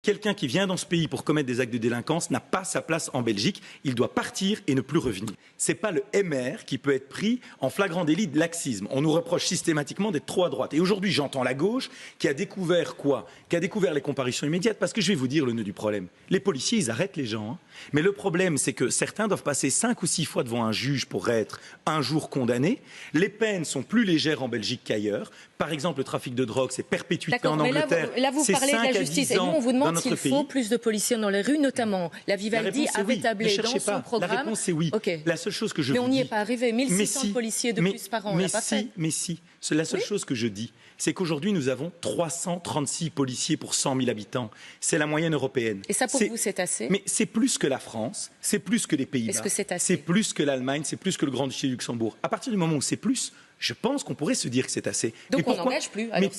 Quelqu'un qui vient dans ce pays pour commettre des actes de délinquance n'a pas sa place en Belgique. Il doit partir et ne plus revenir. Ce n'est pas le MR qui peut être pris en flagrant délit de laxisme. On nous reproche systématiquement d'être trop à droite. Et aujourd'hui, j'entends la gauche qui a découvert quoi? Qui a découvert les comparutions immédiates. Parce que je vais vous dire le nœud du problème. Les policiers, ils arrêtent les gens. Mais le problème, c'est que certains doivent passer 5 ou 6 fois devant un juge pour être un jour condamnés. Les peines sont plus légères en Belgique qu'ailleurs. Par exemple, le trafic de drogue, c'est perpétuité en Angleterre. Là, vous parlez de la justice. Et nous, on vous demande s'il faut plus de policiers dans les rues, notamment. La Vivaldi avait tablé dans son programme. La réponse est oui. Okay. La seule chose que je mais vous on n'y dis... est pas arrivé. 1600 policiers de plus par an, on l'a pas fait. Mais si. C'est la seule chose que je dis. C'est qu'aujourd'hui, nous avons 336 policiers pour 100 000 habitants. C'est la moyenne européenne. Et ça, pour vous, c'est assez? Mais c'est plus que la France, c'est plus que les Pays-Bas. Est-ce que c'est assez? C'est plus que l'Allemagne, c'est plus que le Grand-Duché du Luxembourg. À partir du moment où c'est plus, je pense qu'on pourrait se dire que c'est assez. Donc on n'engage plus. Alors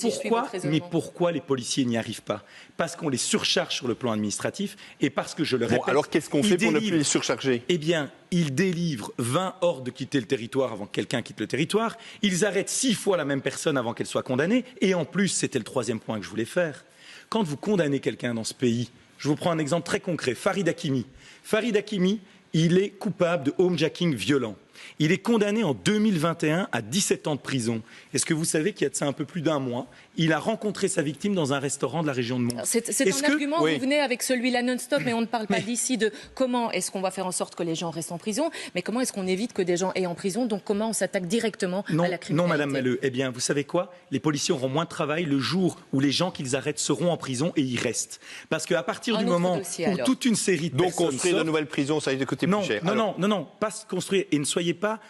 mais pourquoi les policiers n'y arrivent pas? Parce qu'on les surcharge sur le plan administratif et parce que, je le répète... alors qu'est-ce qu'on fait pour ne plus les surcharger? Eh bien, ils délivrent 20 ordres de quitter le territoire avant que quelqu'un quitte le territoire. Ils arrêtent 6 fois la même personne avant qu'elle soit condamnée. Et en plus, c'était le 3e point que je voulais faire. Quand vous condamnez quelqu'un dans ce pays, je vous prends un exemple très concret. Farid Hakimi. Farid Hakimi, il est coupable de homejacking violent. Il est condamné en 2021 à 17 ans de prison. Est-ce que vous savez qu'il y a de ça un peu plus d'un mois, il a rencontré sa victime dans un restaurant de la région de Mons. C'est un argument, vous venez avec celui-là non-stop, mais on ne parle pas d'ici de comment est-ce qu'on va faire en sorte que les gens restent en prison, mais comment est-ce qu'on évite que des gens aient en prison, donc comment on s'attaque directement à la criminalité. Non, Madame Maheu, eh bien, vous savez quoi? Les policiers auront moins de travail le jour où les gens qu'ils arrêtent seront en prison et y restent. Parce qu'à partir du moment où toute une série de personnes... Donc construire de nouvelles prisons, ça va coûter plus cher. Non, pas se construire. Et ne soyez pas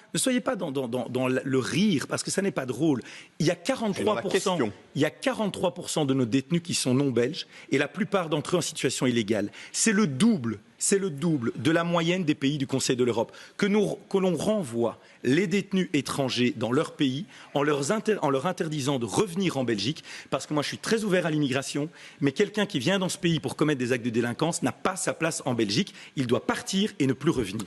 dans le rire, parce que ça n'est pas drôle. Il y a 43% de nos détenus qui sont non belges, et la plupart d'entre eux en situation illégale. C'est le double de la moyenne des pays du Conseil de l'Europe. Que l'on renvoie les détenus étrangers dans leur pays en leur interdisant de revenir en Belgique, parce que moi je suis très ouvert à l'immigration, mais quelqu'un qui vient dans ce pays pour commettre des actes de délinquance n'a pas sa place en Belgique. Il doit partir et ne plus revenir.